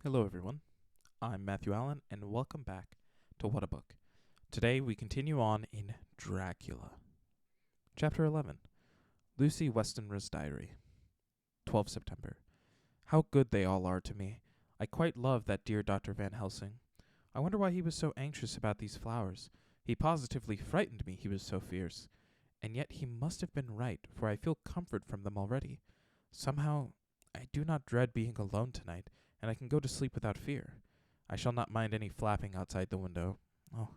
Hello, everyone. I'm Matthew Allen, and welcome back to What a Book. Today we continue on in Dracula. Chapter 11 Lucy Westenra's Diary. 12 September. How good they all are to me. I quite love that dear Dr. Van Helsing. I wonder why he was so anxious about these flowers. He positively frightened me, he was so fierce. And yet he must have been right, for I feel comfort from them already. Somehow, I do not dread being alone tonight, and I can go to sleep without fear. I shall not mind any flapping outside the window. Oh,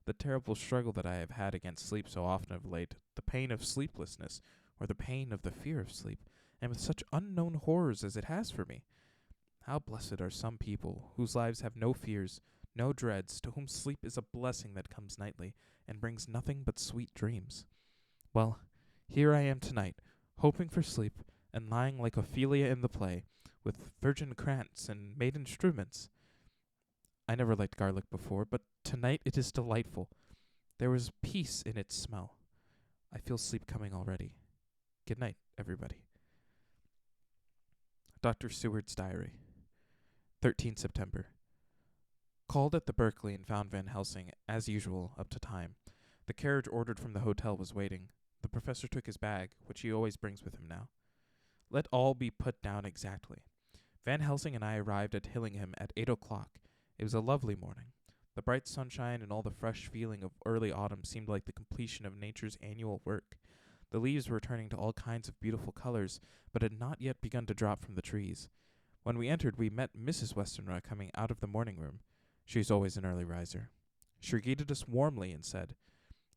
the terrible struggle that I have had against sleep so often of late, the pain of sleeplessness, or the pain of the fear of sleep, and with such unknown horrors as it has for me. How blessed are some people whose lives have no fears, no dreads, to whom sleep is a blessing that comes nightly, and brings nothing but sweet dreams. Well, here I am tonight, hoping for sleep, and lying like Ophelia in the play, with virgin crants and maiden struments. I never liked garlic before, but tonight it is delightful. There was peace in its smell. I feel sleep coming already. Good night, everybody. Dr. Seward's Diary. 13 September. Called at the Berkeley and found Van Helsing, as usual, up to time. The carriage ordered from the hotel was waiting. The professor took his bag, which he always brings with him now. Let all be put down exactly. Van Helsing and I arrived at Hillingham at 8 o'clock. It was a lovely morning. The bright sunshine and all the fresh feeling of early autumn seemed like the completion of nature's annual work. The leaves were turning to all kinds of beautiful colors, but had not yet begun to drop from the trees. When we entered, we met Mrs. Westenra coming out of the morning room. She is always an early riser. She greeted us warmly and said,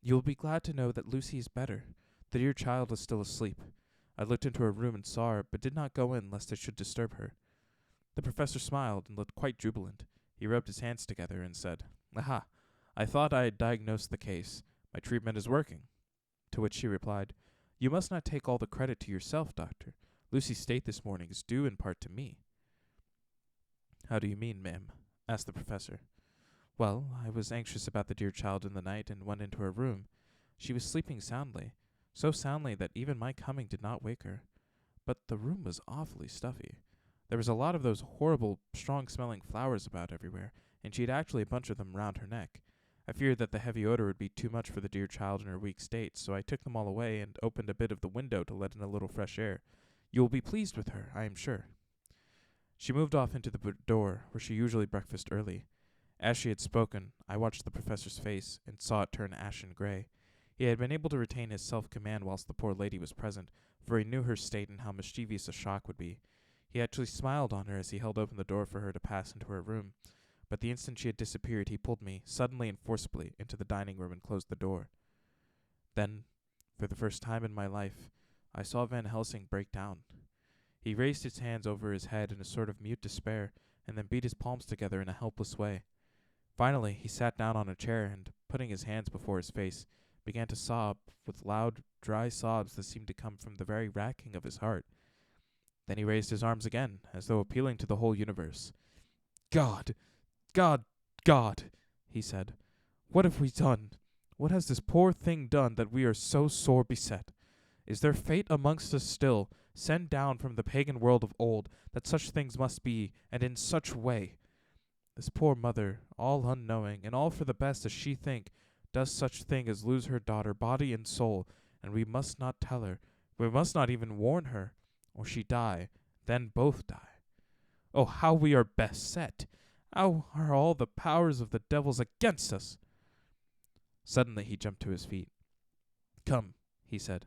"You will be glad to know that Lucy is better. The dear child is still asleep. I looked into her room and saw her, but did not go in lest I should disturb her." The professor smiled and looked quite jubilant. He rubbed his hands together and said, "Aha! I thought I had diagnosed the case. My treatment is working." To which she replied, "You must not take all the credit to yourself, doctor. Lucy's state this morning is due in part to me." "How do you mean, ma'am?" asked the professor. "Well, I was anxious about the dear child in the night and went into her room. She was sleeping soundly, so soundly that even my coming did not wake her. But the room was awfully stuffy. There was a lot of those horrible, strong-smelling flowers about everywhere, and she had actually a bunch of them round her neck. I feared that the heavy odor would be too much for the dear child in her weak state, so I took them all away and opened a bit of the window to let in a little fresh air. You will be pleased with her, I am sure." She moved off into the door, where she usually breakfasted early. As she had spoken, I watched the professor's face, and saw it turn ashen gray. He had been able to retain his self-command whilst the poor lady was present, for he knew her state and how mischievous a shock would be. He actually smiled on her as he held open the door for her to pass into her room. But the instant she had disappeared, he pulled me, suddenly and forcibly, into the dining room and closed the door. Then, for the first time in my life, I saw Van Helsing break down. He raised his hands over his head in a sort of mute despair, and then beat his palms together in a helpless way. Finally, he sat down on a chair and, putting his hands before his face, began to sob with loud, dry sobs that seemed to come from the very racking of his heart. Then he raised his arms again, as though appealing to the whole universe. "God! God! God!" he said. "What have we done? What has this poor thing done that we are so sore beset? Is there fate amongst us still, sent down from the pagan world of old, that such things must be, and in such way? This poor mother, all unknowing, and all for the best as she think, does such thing as lose her daughter, body and soul, and we must not tell her, we must not even warn her, or she die, then both die. Oh, how we are beset! How are all the powers of the devils against us!" Suddenly he jumped to his feet. "Come," he said.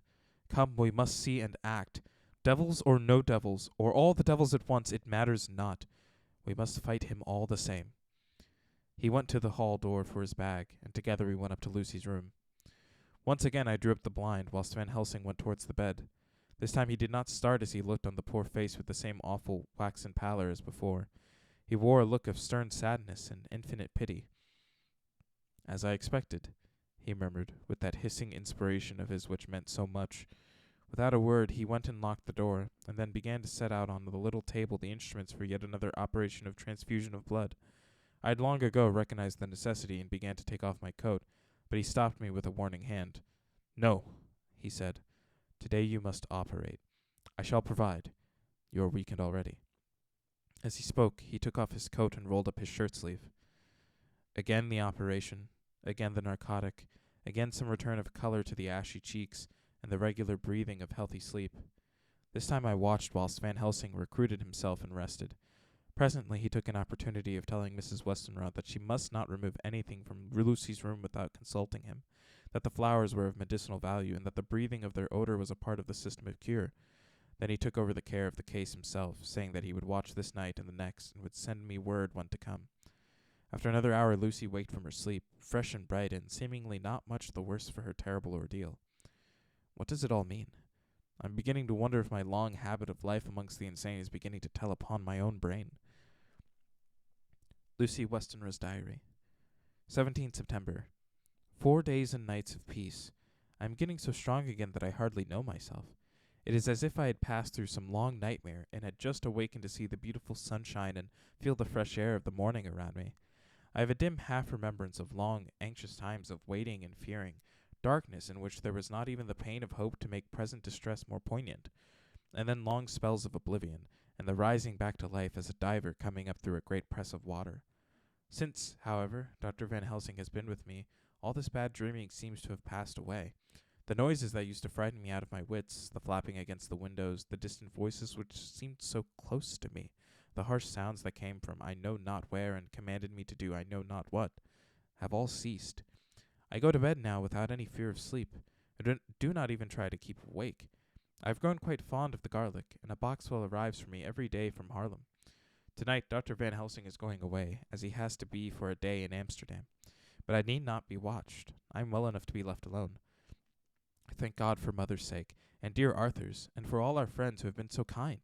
"Come, we must see and act. Devils or no devils, or all the devils at once, it matters not. We must fight him all the same." He went to the hall door for his bag, and together we went up to Lucy's room. Once again I drew up the blind, whilst Van Helsing went towards the bed. This time he did not start as he looked on the poor face with the same awful waxen pallor as before. He wore a look of stern sadness and infinite pity. "As I expected," he murmured, with that hissing inspiration of his which meant so much. Without a word he went and locked the door, and then began to set out on the little table the instruments for yet another operation of transfusion of blood. I had long ago recognized the necessity and began to take off my coat, but he stopped me with a warning hand. "No," he said. "Today you must operate. I shall provide. You are weakened already." As he spoke, he took off his coat and rolled up his shirt sleeve. Again the operation, again the narcotic, again some return of color to the ashy cheeks, and the regular breathing of healthy sleep. This time I watched whilst Van Helsing recruited himself and rested. Presently he took an opportunity of telling Mrs. Westenra that she must not remove anything from Lucy's room without consulting him, that the flowers were of medicinal value, and that the breathing of their odor was a part of the system of cure. Then he took over the care of the case himself, saying that he would watch this night and the next, and would send me word when to come. After another hour Lucy waked from her sleep, fresh and bright, and seemingly not much the worse for her terrible ordeal. What does it all mean? I'm beginning to wonder if my long habit of life amongst the insane is beginning to tell upon my own brain. Lucy Westenra's diary. 17th September. 4 days and nights of peace. I am getting so strong again that I hardly know myself. It is as if I had passed through some long nightmare and had just awakened to see the beautiful sunshine and feel the fresh air of the morning around me. I have a dim half-remembrance of long, anxious times of waiting and fearing, darkness in which there was not even the pain of hope to make present distress more poignant, and then long spells of oblivion, and the rising back to life as a diver coming up through a great press of water. Since, however, Dr. Van Helsing has been with me, all this bad dreaming seems to have passed away. The noises that used to frighten me out of my wits, the flapping against the windows, the distant voices which seemed so close to me, the harsh sounds that came from I know not where and commanded me to do I know not what, have all ceased. I go to bed now without any fear of sleep. I do not even try to keep awake. I have grown quite fond of the garlic, and a boxful arrives for me every day from Haarlem. Tonight Dr. Van Helsing is going away, as he has to be for a day in Amsterdam. But I need not be watched. I am well enough to be left alone. I thank God for mother's sake, and dear Arthur's, and for all our friends who have been so kind.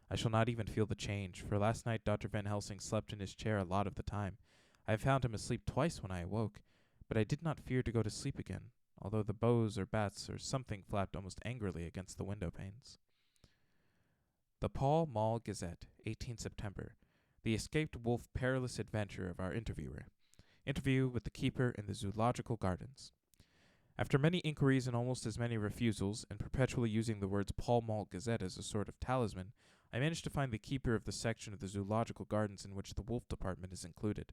I shall not even feel the change, for last night Dr. Van Helsing slept in his chair a lot of the time. I have found him asleep twice when I awoke, but I did not fear to go to sleep again, although the bows or bats or something flapped almost angrily against the window panes. The Pall Mall Gazette, 18 September. The escaped wolf perilous adventure of our interviewer. Interview with the keeper in the Zoological Gardens. After many inquiries and almost as many refusals, and perpetually using the words Pall Mall Gazette as a sort of talisman, I managed to find the keeper of the section of the Zoological Gardens in which the wolf department is included.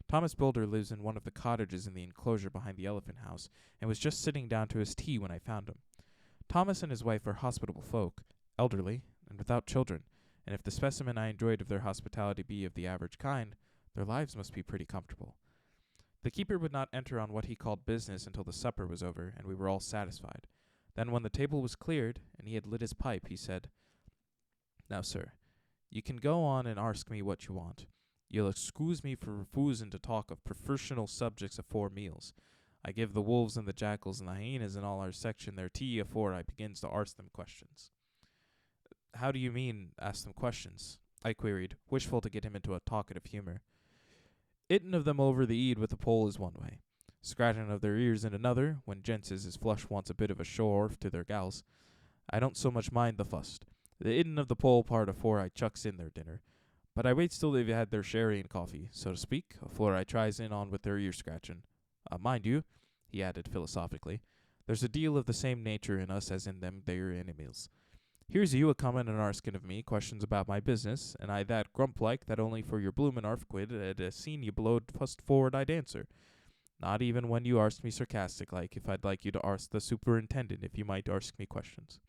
Thomas Builder lives in one of the cottages in the enclosure behind the elephant house, and was just sitting down to his tea when I found him. Thomas and his wife are hospitable folk, elderly, and without children, and if the specimen I enjoyed of their hospitality be of the average kind, their lives must be pretty comfortable. The keeper would not enter on what he called business until the supper was over, and we were all satisfied. Then when the table was cleared, and he had lit his pipe, he said, "Now, sir, you can go on and arsk me what you want. You'll excuse me for refusing to talk of professional subjects afore meals. I give the wolves and the jackals and the hyenas in all our section their tea afore I begins to arsk them questions." "How do you mean, ask them questions?" I queried, wishful to get him into a talkative humor. "Ittin' of them over the ead with a pole is one way. Scratching of their ears in another, when gents is as flush wants a bit of a show-orf to their gals. I don't so much mind the fust. The ittin' of the pole part afore I chucks in their dinner. But I waits till they've had their sherry and coffee, so to speak, afore I tries in on with their ear scratchin'. Mind you," he added philosophically, "there's a deal of the same nature in us as in them there animals. Here's you a-comin' and arskin' of me questions about my business, and I that grump-like that only for your bloomin' arfquid I'd seen you blowed fust forward I'd answer. Not even when you arsked me sarcastic-like if I'd like you to arsk the superintendent if you might arsk me questions.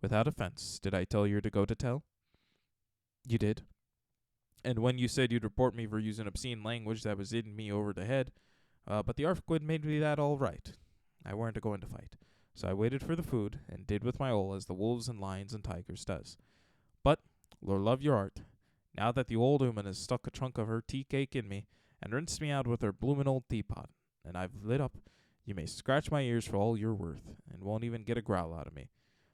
Without offense, did I tell you to go to tell?" "You did." "And when you said you'd report me for using obscene language that was in me over the head, but the arfquid made me that all right. I weren't a-going to fight, so I waited for the food, and did with my ole as the wolves and lions and tigers does. But, Lord love your art, now that the old 'ooman has stuck a chunk of her tea cake in me, and rinsed me out with her bloomin' old teapot, and I've lit up, you may scratch my ears for all you're worth, and won't even get a growl out of me.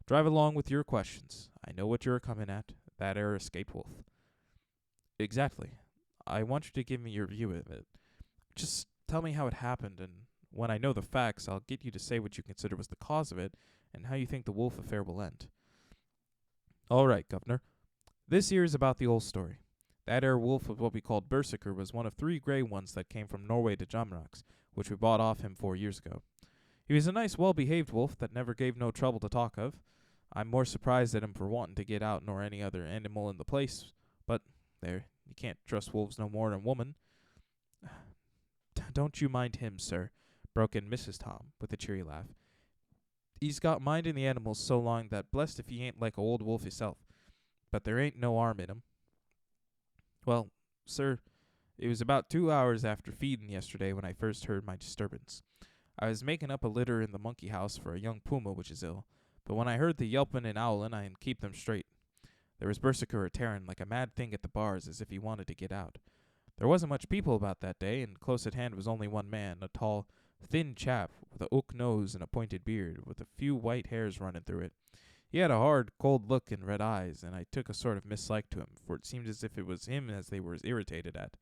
Drive along with your questions. I know what you're a-comin' at, that 'ere escaped wolf." "Exactly. I want you to give me your view of it. Just tell me how it happened, and when I know the facts, I'll get you to say what you consider was the cause of it, and how you think the wolf affair will end." "All right, governor. This here is about the old story. That 'ere wolf of what we called Berserker was one of 3 grey ones that came from Norway to Jamrach's, which we bought off him 4 years ago. He was a nice, well-behaved wolf that never gave no trouble to talk of. I'm more surprised at him for wanting to get out nor any other animal in the place, but there. You can't trust wolves no more than woman. Don't you mind him, sir, broke in Mrs. Tom, with a cheery laugh. He's got mindin' the animals so long that blessed if he ain't like a old wolf hisself. But there ain't no harm in him. Well, sir, it was about 2 hours after feedin' yesterday when I first heard my disturbance. I was making up a litter in the monkey house for a young puma which is ill, but when I heard the yelpin' and owlin', I keep them straight. There was Berserker a-tearin' like a mad thing at the bars as if he wanted to get out. There wasn't much people about that day, and close at hand was only one man, a tall, thin chap with a oak nose and a pointed beard, with a few white hairs running through it. He had a hard, cold look and red eyes, and I took a sort of mislike to him, for it seemed as if it was him as they were irritated at.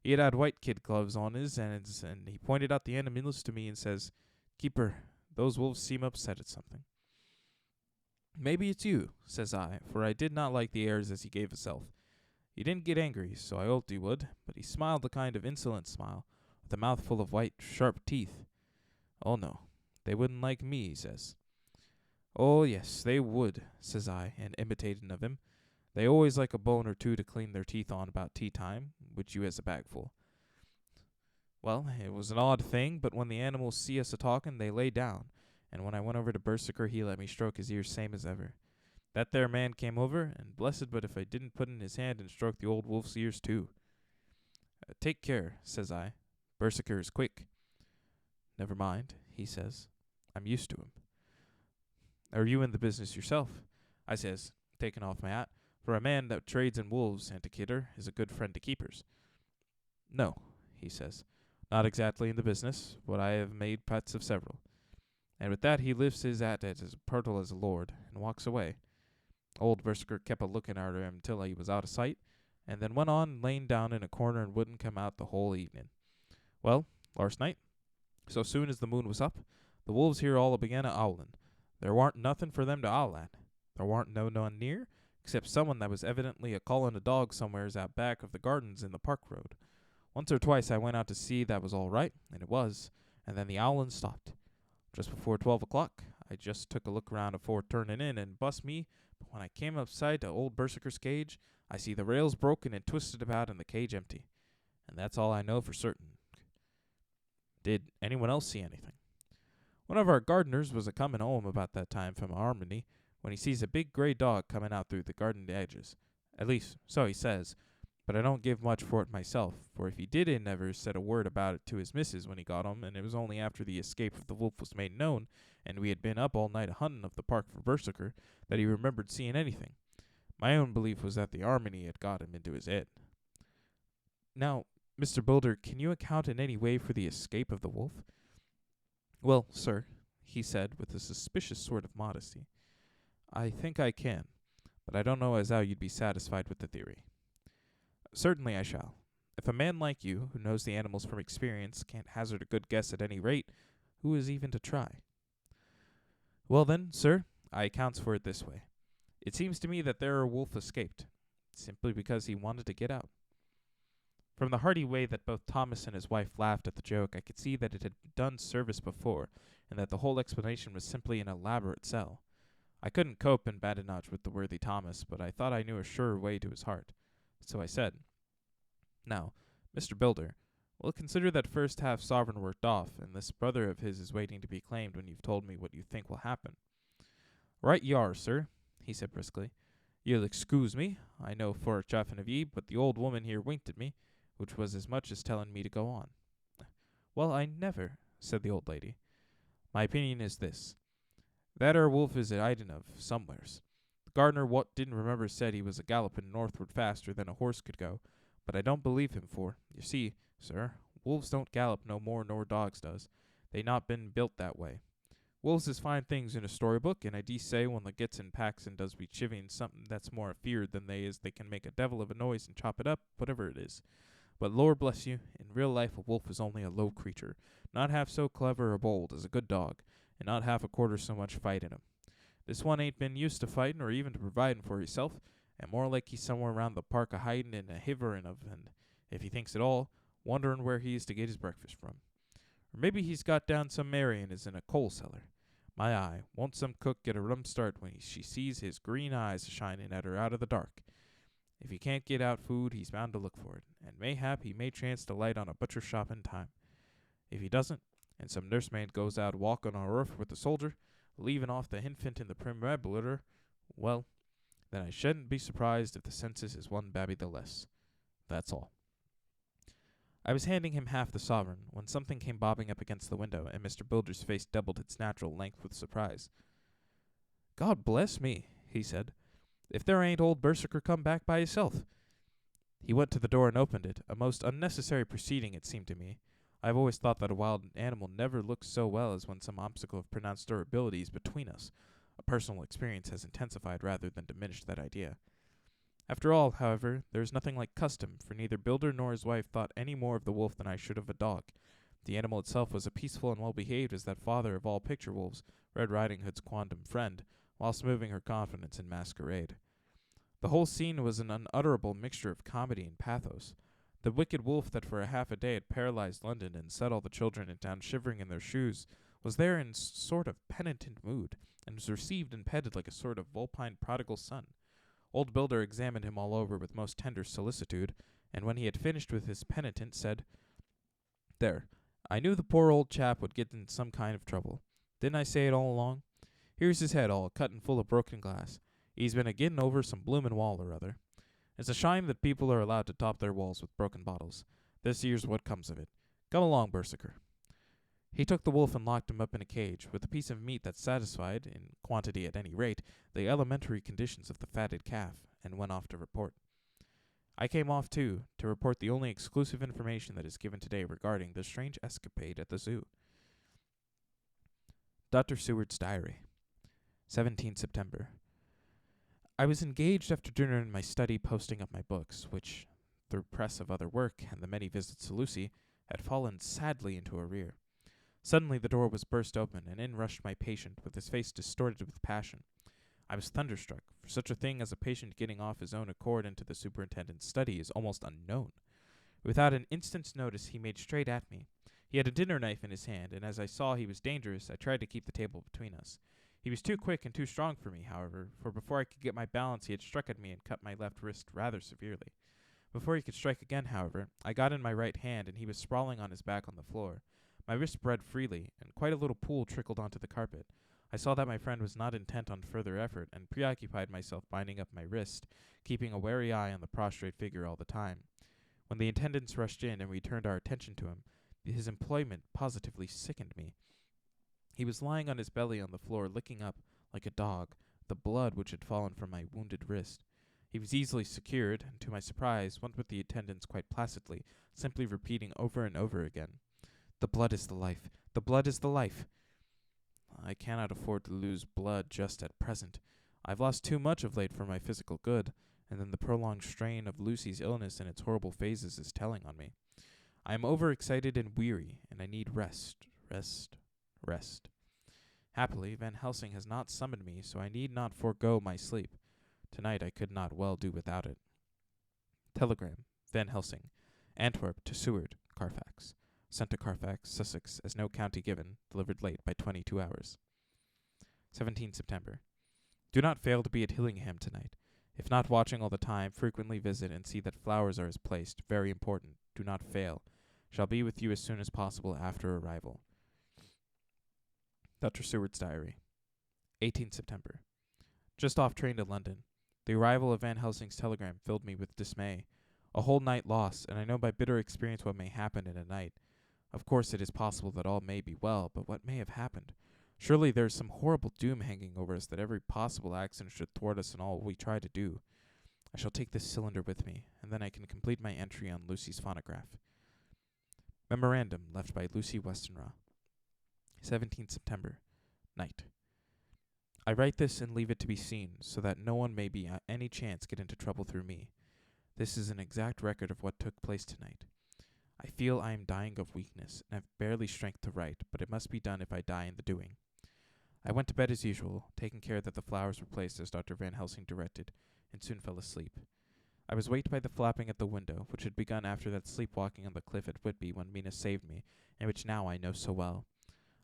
He had white kid gloves on his hands, and he pointed out the animals to me and says, "Keeper, those wolves seem upset at something." "Maybe it's you," says I, for I did not like the airs as he gave himself. He didn't get angry, so I hoped he would, but he smiled a kind of insolent smile, with a mouth full of white, sharp teeth. "Oh, no, they wouldn't like me," he says. "Oh, yes, they would," says I, and imitatin' of him. "They always like a bone or two to clean their teeth on about tea time, which you has a bagful." Well, it was an odd thing, but when the animals see us a-talkin', they lay down, and when I went over to Berserker, he let me stroke his ears same as ever. That there man came over, and blessed but if I didn't put in his hand and stroke the old wolf's ears too. "Take care," says I. "Berserker is quick." "Never mind," he says. "I'm used to him." "Are you in the business yourself?" I says, taking off my hat, for a man that trades in wolves, Antiquator, is a good friend to keepers. "No," he says, "not exactly in the business, but I have made pets of several." And with that he lifts his hat at as purtle as a lord, and walks away. Old Berserker kept a-looking arter him till he was out of sight, and then went on laying down in a corner and wouldn't come out the whole evening. Well, last night, so soon as the moon was up, the wolves here all began a-owlin'. There warn't nothing for them to owl at. There warn't no one near, except someone that was evidently a-callin' a dog somewheres out back of the gardens in the park road. Once or twice I went out to see that was all right, and it was, and then the owlin' stopped. Just before 12 o'clock, I just took a look around afore turnin' in, and bust me, but when I came upside to old Berserker's cage, I see the rails broken and twisted about and the cage empty. And that's all I know for certain. Did anyone else see anything? One of our gardeners was a-comin' home about that time from Harmony, when he sees a big gray dog comin' out through the garden edges. At least, so he says, but I don't give much for it myself, for if he did, he never said a word about it to his missus when he got home, and it was only after the escape of the wolf was made known, and we had been up all night a-huntin' of the park for Berserker, that he remembered seeing anything. My own belief was that the harmony had got him into his head. Now, Mr. Boulder, can you account in any way for the escape of the wolf? Well, sir, he said with a suspicious sort of modesty, I think I can, but I don't know as how you'd be satisfied with the theory. Certainly I shall. If a man like you, who knows the animals from experience, can't hazard a good guess at any rate, who is even to try? Well then, sir, I accounts for it this way. It seems to me that there wolf escaped, simply because he wanted to get out. From the hearty way that both Thomas and his wife laughed at the joke, I could see that it had done service before, and that the whole explanation was simply an elaborate sell. I couldn't cope in badinage with the worthy Thomas, but I thought I knew a surer way to his heart. So I said, Now, Mr. Builder, we'll consider that first half sovereign worked off, and this brother of his is waiting to be claimed when you've told me what you think will happen. Right ye are, sir, he said briskly. You'll excuse me, I know for a chaffin of ye, but the old woman here winked at me, which was as much as telling me to go on. Well, I never, said the old lady. My opinion is this. That wolf is a hiding of somewheres. The gardener what didn't remember said he was a gallopin' northward faster than a horse could go, but I don't believe him for, you see, sir, wolves don't gallop no more nor dogs does. They not been built that way. Wolves is fine things in a storybook, and I say when they gets in packs and does be chivvying something that's more afeard than they is, they can make a devil of a noise and chop it up, whatever it is. But Lord bless you, in real life a wolf is only a low creature, not half so clever or bold as a good dog, and not half a quarter so much fight in him. This one ain't been used to fightin' or even to providin' for himself, and more like he's somewhere round the park a-hidin' and a-hiverin' of, and, if he thinks at all, wonderin' where he is to get his breakfast from. Or maybe he's got down some Mary and is in a coal cellar. My eye, won't some cook get a rum start when she sees his green eyes a-shinin' at her out of the dark. If he can't get out food, he's bound to look for it, and mayhap he may chance to light on a butcher shop in time. If he doesn't, and some nursemaid goes out walking on a roof with a soldier, leaving off the infant in the primrebulator, well, then I shouldn't be surprised if the census is one babby the less. That's all. I was handing him half the sovereign when something came bobbing up against the window, and Mr. Bilder's face doubled its natural length with surprise. God bless me, he said, if there ain't old Berserker come back by hisself. He went to the door and opened it, a most unnecessary proceeding, it seemed to me. I have always thought that a wild animal never looks so well as when some obstacle of pronounced durability is between us. A personal experience has intensified rather than diminished that idea. After all, however, there is nothing like custom, for neither Bilder nor his wife thought any more of the wolf than I should of a dog. The animal itself was as peaceful and well-behaved as that father of all picture wolves, Red Riding Hood's quondam friend, whilst moving her confidence in masquerade. The whole scene was an unutterable mixture of comedy and pathos. The wicked wolf that for a half a day had paralyzed London and set all the children in town shivering in their shoes was there in sort of penitent mood, and was received and petted like a sort of vulpine prodigal son. Old Bilder examined him all over with most tender solicitude, and when he had finished with his penitent, said, There, I knew the poor old chap would get in some kind of trouble. Didn't I say it all along? Here's his head all cut and full of broken glass. He's been a-getting over some bloomin' wall or other. It's a shame that people are allowed to top their walls with broken bottles. This here's what comes of it. Come along, Berserker. He took the wolf and locked him up in a cage, with a piece of meat that satisfied, in quantity at any rate, the elementary conditions of the fatted calf, and went off to report. I came off, too, to report the only exclusive information that is given today regarding the strange escapade at the zoo. Dr. Seward's Diary, 17 September. I was engaged after dinner in my study posting up my books, which, through press of other work and the many visits to Lucy, had fallen sadly into arrear. Suddenly the door was burst open, and in rushed my patient, with his face distorted with passion. I was thunderstruck, for such a thing as a patient getting off his own accord into the superintendent's study is almost unknown. Without an instant's notice, he made straight at me. He had a dinner knife in his hand, and as I saw he was dangerous, I tried to keep the table between us. He was too quick and too strong for me, however, for before I could get my balance he had struck at me and cut my left wrist rather severely. Before he could strike again, however, I got in my right hand, and he was sprawling on his back on the floor. My wrist bled freely, and quite a little pool trickled onto the carpet. I saw that my friend was not intent on further effort, and preoccupied myself binding up my wrist, keeping a wary eye on the prostrate figure all the time. When the attendants rushed in and we turned our attention to him, his employment positively sickened me. He was lying on his belly on the floor, licking up, like a dog, the blood which had fallen from my wounded wrist. He was easily secured, and to my surprise went with the attendants quite placidly, simply repeating over and over again, "The blood is the life. The blood is the life." I cannot afford to lose blood just at present. I've lost too much of late for my physical good, and then the prolonged strain of Lucy's illness in its horrible phases is telling on me. I am overexcited and weary, and I need rest. Happily, Van Helsing has not summoned me, so I need not forego my sleep. Tonight I could not well do without it. Telegram, Van Helsing, Antwerp to Seward, Carfax. Sent to Carfax, Sussex, as no county given, delivered late by 22 hours. 17 September. Do not fail to be at Hillingham tonight. If not watching all the time, frequently visit and see that flowers are as placed. Very important. Do not fail. Shall be with you as soon as possible after arrival. Dr. Seward's Diary, 18 September. Just off train to London. The arrival of Van Helsing's telegram filled me with dismay. A whole night lost, and I know by bitter experience what may happen in a night. Of course it is possible that all may be well, but what may have happened? Surely there is some horrible doom hanging over us that every possible accident should thwart us in all we try to do. I shall take this cylinder with me, and then I can complete my entry on Lucy's phonograph. Memorandum left by Lucy Westenra. 17 September. Night. I write this and leave it to be seen, so that no one may be at any chance get into trouble through me. This is an exact record of what took place tonight. I feel I am dying of weakness, and have barely strength to write, but it must be done if I die in the doing. I went to bed as usual, taking care that the flowers were placed as Dr. Van Helsing directed, and soon fell asleep. I was waked by the flapping at the window, which had begun after that sleepwalking on the cliff at Whitby when Mina saved me, and which now I know so well.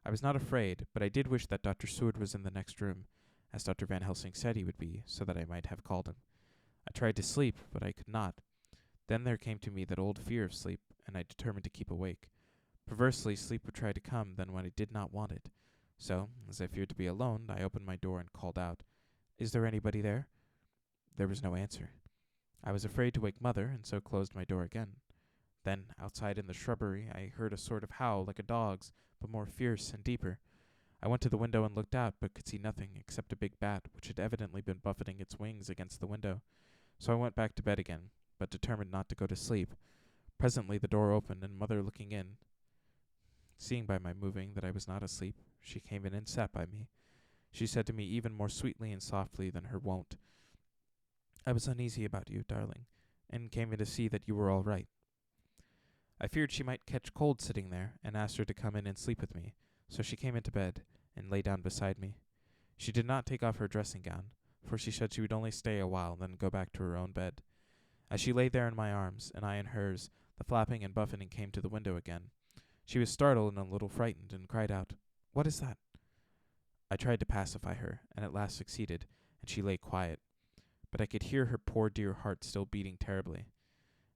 I was not afraid, but I did wish that Dr. Seward was in the next room, as Dr. Van Helsing said he would be, so that I might have called him. I tried to sleep, but I could not. Then there came to me that old fear of sleep, and I determined to keep awake. Perversely, sleep would try to come then when I did not want it. So, as I feared to be alone, I opened my door and called out, "Is there anybody there?" There was no answer. I was afraid to wake Mother, and so closed my door again. Then, outside in the shrubbery, I heard a sort of howl like a dog's, but more fierce and deeper. I went to the window and looked out, but could see nothing except a big bat, which had evidently been buffeting its wings against the window. So I went back to bed again, but determined not to go to sleep. Presently the door opened, and Mother, looking in, seeing by my moving that I was not asleep, she came in and sat by me. She said to me even more sweetly and softly than her wont, "I was uneasy about you, darling, and came in to see that you were all right." I feared she might catch cold sitting there, and asked her to come in and sleep with me, so she came into bed, and lay down beside me. She did not take off her dressing gown, for she said she would only stay a while, then go back to her own bed. As she lay there in my arms, and I in hers, the flapping and buffeting came to the window again. She was startled and a little frightened, and cried out, "What is that?" I tried to pacify her, and at last succeeded, and she lay quiet. But I could hear her poor dear heart still beating terribly.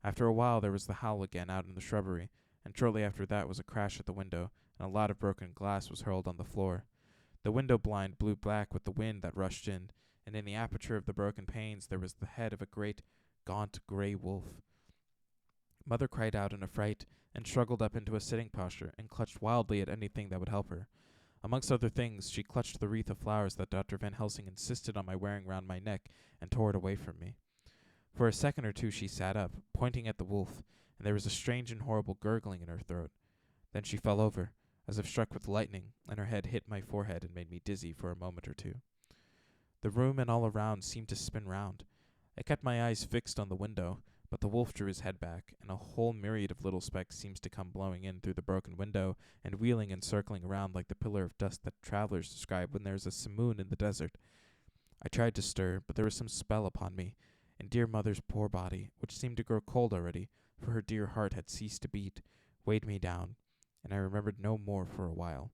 After a while there was the howl again out in the shrubbery, and shortly after that was a crash at the window, and a lot of broken glass was hurled on the floor. The window blind blew black with the wind that rushed in, and in the aperture of the broken panes there was the head of a great, gaunt, grey wolf. Mother cried out in affright, and struggled up into a sitting posture, and clutched wildly at anything that would help her. Amongst other things, she clutched the wreath of flowers that Dr. Van Helsing insisted on my wearing round my neck, and tore it away from me. For a second or two she sat up, pointing at the wolf, and there was a strange and horrible gurgling in her throat. Then she fell over, as if struck with lightning, and her head hit my forehead and made me dizzy for a moment or two. The room and all around seemed to spin round. I kept my eyes fixed on the window, but the wolf drew his head back, and a whole myriad of little specks seems to come blowing in through the broken window, and wheeling and circling around like the pillar of dust that travelers describe when there is a simoon in the desert. I tried to stir, but there was some spell upon me, and dear Mother's poor body, which seemed to grow cold already, for her dear heart had ceased to beat, weighed me down, and I remembered no more for a while.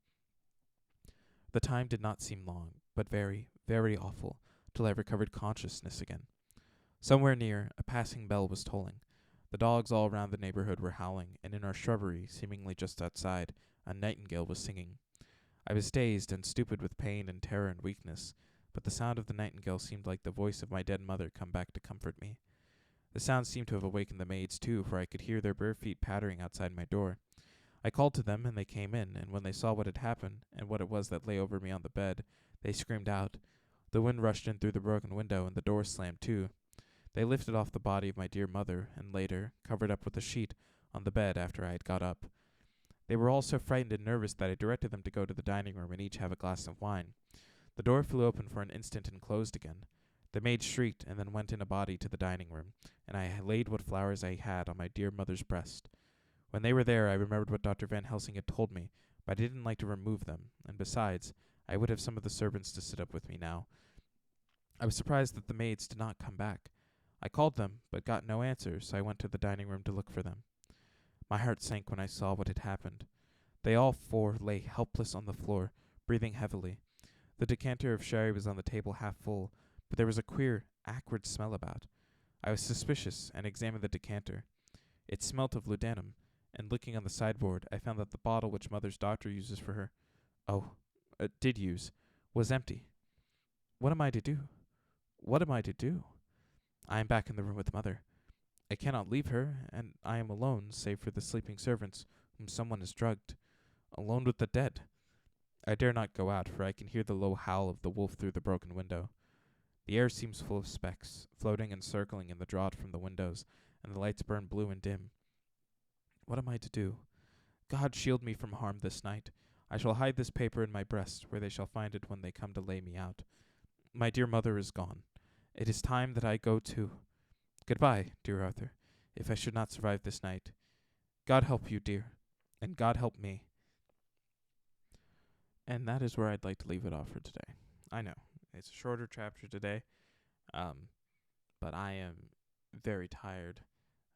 The time did not seem long, but very, very awful, till I recovered consciousness again. Somewhere near, a passing bell was tolling. The dogs all round the neighborhood were howling, and in our shrubbery, seemingly just outside, a nightingale was singing. I was dazed and stupid with pain and terror and weakness, but the sound of the nightingale seemed like the voice of my dead mother come back to comfort me. The sound seemed to have awakened the maids too, for I could hear their bare feet pattering outside my door. I called to them, and they came in, and when they saw what had happened, and what it was that lay over me on the bed, they screamed out. The wind rushed in through the broken window, and the door slammed to. They lifted off the body of my dear mother, and laid her, covered up with a sheet, on the bed after I had got up. They were all so frightened and nervous that I directed them to go to the dining room and each have a glass of wine. The door flew open for an instant and closed again. The maid shrieked, and then went in a body to the dining room, and I laid what flowers I had on my dear mother's breast. When they were there, I remembered what Dr. Van Helsing had told me, but I didn't like to remove them, and besides, I would have some of the servants to sit up with me now. I was surprised that the maids did not come back. I called them, but got no answer, so I went to the dining room to look for them. My heart sank when I saw what had happened. They all four lay helpless on the floor, breathing heavily. The decanter of sherry was on the table half full, but there was a queer, acrid smell about. I was suspicious, and examined the decanter. It smelt of laudanum, and looking on the sideboard, I found that the bottle which Mother's doctor uses for her, did use, was empty. What am I to do? What am I to do? I am back in the room with Mother. I cannot leave her, and I am alone, save for the sleeping servants, whom someone has drugged. Alone with the dead. I dare not go out, for I can hear the low howl of the wolf through the broken window. The air seems full of specks, floating and circling in the draught from the windows, and the lights burn blue and dim. What am I to do? God shield me from harm this night. I shall hide this paper in my breast, where they shall find it when they come to lay me out. My dear mother is gone. It is time that I go too. Goodbye, dear Arthur, if I should not survive this night. God help you, dear, and God help me. And that is where I'd like to leave it off for today. I know, it's a shorter chapter today, but I am very tired.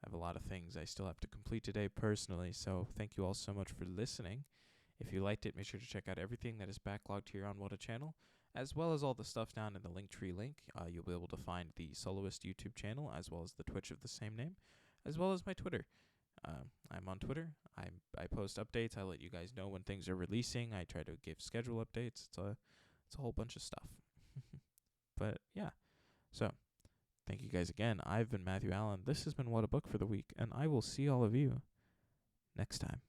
I have a lot of things I still have to complete today personally, so thank you all so much for listening. If you liked it, make sure to check out everything that is backlogged here on Whatta channel, as well as all the stuff down in the Linktree link. You'll be able to find the Soloist YouTube channel, as well as the Twitch of the same name, as well as my Twitter. I'm on Twitter. I post updates. I let you guys know when things are releasing. I try to give schedule updates. It's a whole bunch of stuff. But yeah, so thank you guys again. I've been Matthew Allen. This has been What a Book for the week, and I will see all of you next time.